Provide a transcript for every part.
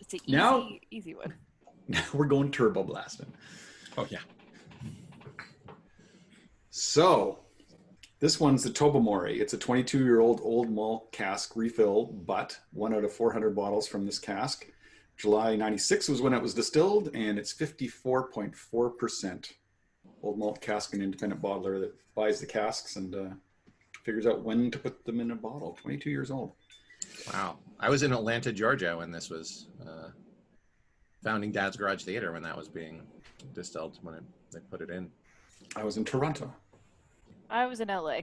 It's an Now, easy one. Now we're going turbo blasting. Oh, yeah. So, this one's the Tobermory. It's a 22-year-old old malt cask refill, but 1 out of 400 bottles from this cask. July 96 was when it was distilled, and it's 54.4%. Old malt cask, an independent bottler that buys the casks and figures out when to put them in a bottle. 22 years old. Wow. I was in Atlanta, Georgia when this was Founding Dad's Garage Theater when that was being distilled, when they put it in. I was in Toronto. I was in LA.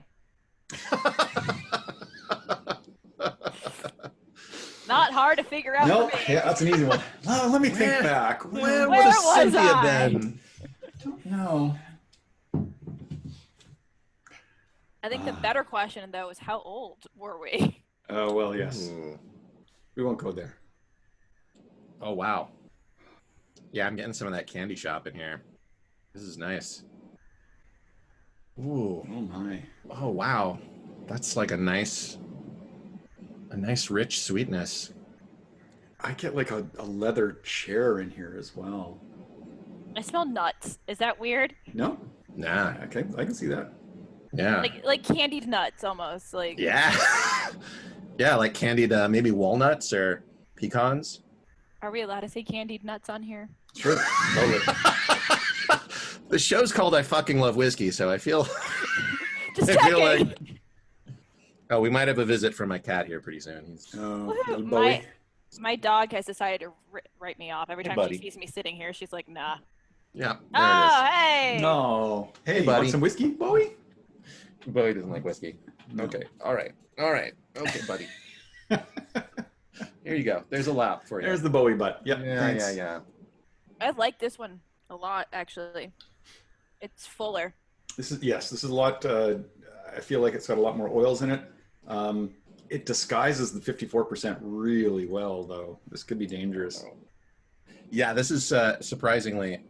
Not hard to figure out. No, for me. yeah, that's an easy one. Well, let me think back. Where Where was was Cynthia I? then? I don't know. I think the better question, though, is how old were we? Oh, well, yes. Ooh. We won't go there. Oh, wow. Yeah, I'm getting some of that candy shop in here. This is nice. Ooh. Oh, my. Oh, wow. That's like a nice rich sweetness. I get like a leather chair in here as well. I smell nuts. Is that weird? No? Nah. Okay, I can see that. Yeah. Like candied nuts, almost. Like Yeah. Yeah, like candied, maybe walnuts or pecans. Are we allowed to say candied nuts on here? Sure. Totally. The show's called I Fucking Love Whiskey, so I feel... Just I feel checking. like... Oh, we might have a visit from my cat here pretty soon. He's... Little Bowie. My dog has decided to write me off. Every Hey, time buddy. she sees me sitting here, she's like, nah. Yeah, there Oh, hey! No. Hey, you buddy. want some whiskey, Bowie? it is. Bowie doesn't like whiskey. No. Okay, all right. Okay, buddy. Here you go. There's a lap for you. There's the Bowie butt. Yep, yeah, thanks. yeah. I like this one a lot, actually. It's fuller. This is a lot. I feel like it's got a lot more oils in it. It disguises the 54% really well, though. This could be dangerous. Yeah, this is surprisingly.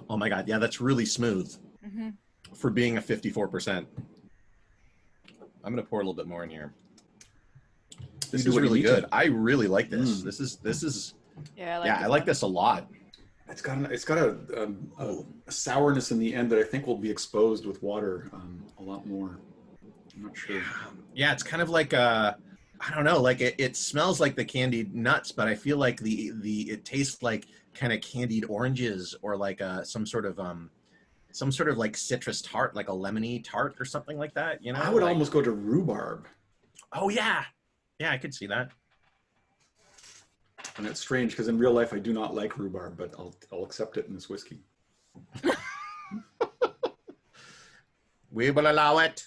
Oh my God! Yeah, that's really smooth for being a 54%. I'm gonna pour a little bit more in here. This do is what you really need to. good. I really like this. This is. Yeah, I like this a lot. It's got a sourness in the end that I think will be exposed with water a lot more. I'm not sure. Yeah, it's kind of like I don't know, like it smells like the candied nuts, but I feel like it tastes like kind of candied oranges or like some sort of like citrus tart, like a lemony tart or something like that. You know, I would almost go to rhubarb. Oh yeah, yeah, I could see that. And it's strange because in real life I do not like rhubarb, but I'll accept it in this whiskey. We will allow it.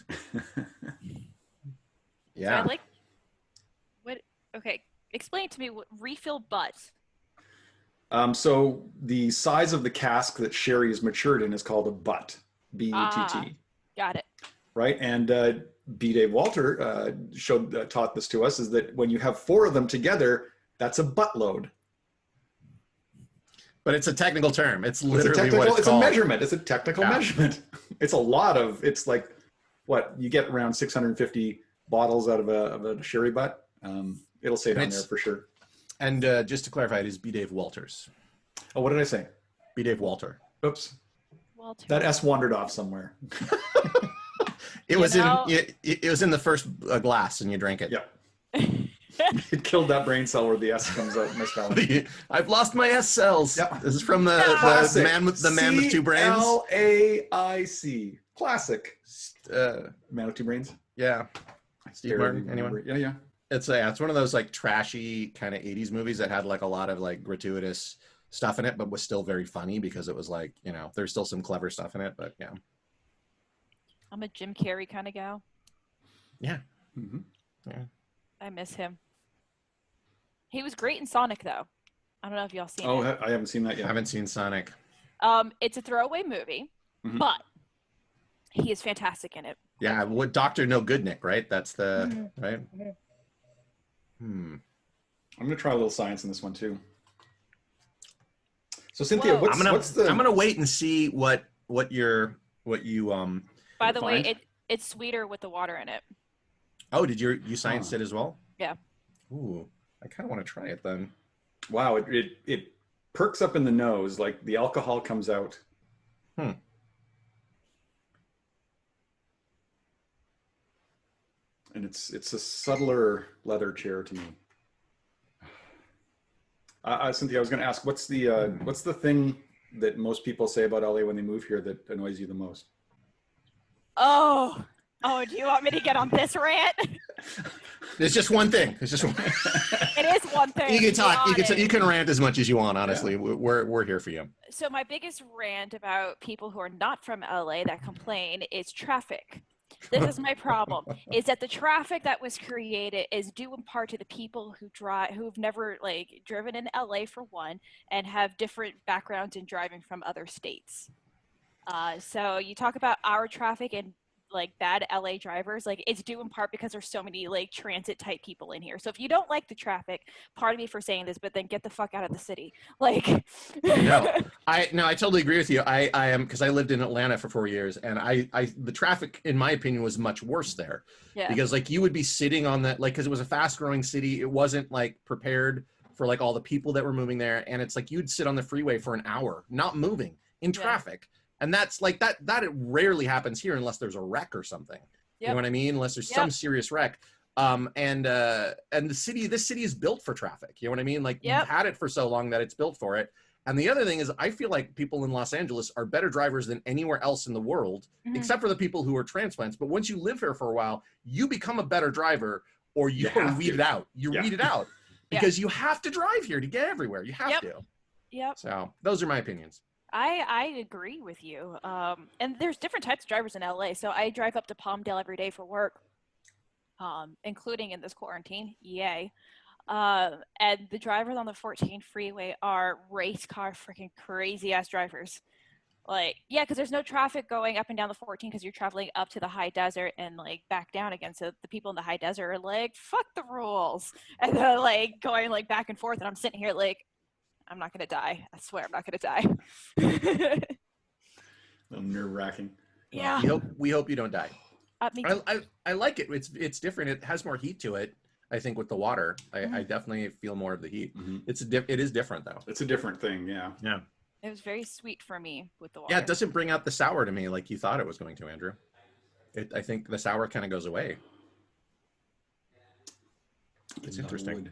Yeah. I like what? Okay, explain to me what refill butt. So the size of the cask that sherry is matured in is called a butt, B-U-T-T. Got it. Right, and B. Dave Walter taught this to us, is that when you have 4 of them together, that's a buttload. But it's a technical term. It's literally what it's it's called. a measurement. It's a technical measurement. It's a lot of. It's like what you get around 650 bottles out of a sherry butt. It'll say down there for sure. And just to clarify, it is B. Dave Walters. Oh, what did I say? B. Dave Walter. Oops. Walter. That S wandered off somewhere. It was in the first glass, and you drank it. Yeah. It killed that brain cell where the S comes out misspelled. I've lost my S cells. Yeah. This is from the man with 2 brains. Classic. Classic. Man with 2 brains. Yeah. Steve Martin. Remember. Anyone? Yeah. It's one of those like trashy kind of 80s movies that had like a lot of like gratuitous stuff in it, but was still very funny because it was like, you know, there's still some clever stuff in it, but yeah. I'm a Jim Carrey kind of gal. Yeah. Mm-hmm. Yeah. I miss him. He was great in Sonic, though. I don't know if y'all seen it. Oh, I haven't seen that yet. I haven't seen Sonic. It's a throwaway movie, but he is fantastic in it. Yeah, what Dr. No Goodnick, right? That's the right. I'm gonna try a little science in this one too. So Cynthia, Whoa. I'm gonna wait and see what you By the way, find? it's sweeter with the water in it. Oh, did you scienced it as well? Yeah. Ooh, I kind of want to try it then. Wow, it perks up in the nose, like the alcohol comes out. Hmm. And it's a subtler leather chair to me. Cynthia, I was going to ask, what's the thing that most people say about LA when they move here that annoys you the most? Oh, do you want me to get on this rant? There's just one thing. It's just one. It is one thing. You can talk. Honest. You can rant as much as you want. Honestly, Yeah. we're here for you. So my biggest rant about people who are not from LA that complain is traffic. This is my problem, is that the traffic that was created is due in part to the people who've never like driven in LA for one, and have different backgrounds in driving from other states. So you talk about our traffic and like bad LA drivers, like it's due in part because there's so many like transit type people in here. So if you don't like the traffic, pardon me for saying this, but then get the fuck out of the city. Like I totally agree with you. I am, because I lived in Atlanta for 4 years, and the traffic in my opinion was much worse there. Yeah. Because like you would be sitting on that, like, because it was a fast growing city, it wasn't like prepared for like all the people that were moving there, and it's like you'd sit on the freeway for an hour not moving in traffic. And that's like that it rarely happens here unless there's a wreck or something. You know what I mean? Unless there's some serious wreck. And this city is built for traffic. You know what I mean? Like you've had it for so long that it's built for it. And the other thing is, I feel like people in Los Angeles are better drivers than anywhere else in the world, except for the people who are transplants. But once you live here for a while, you become a better driver, or you weed it out. You weed it out because you have to drive here to get everywhere. You have to. Yep. So those are my opinions. I agree with you. And there's different types of drivers in LA. So I drive up to Palmdale every day for work, including in this quarantine. Yay. And the drivers on the 14 freeway are race car freaking crazy ass drivers. Like, yeah, because there's no traffic going up and down the 14 because you're traveling up to the high desert and like back down again. So the people in the high desert are like, fuck the rules. And they're like going like back and forth. And I'm sitting here like, I'm not going to die. I swear I'm not going to die. Nerve-wracking. Yeah. We hope you don't die. Me too. I like it. It's different. It has more heat to it. I think with the water, I definitely feel more of the heat. It is different though. It's a different thing. Yeah. Yeah. It was very sweet for me with the water. Yeah, it doesn't bring out the sour to me like you thought it was going to, Andrew. I think the sour kind of goes away. It's interesting.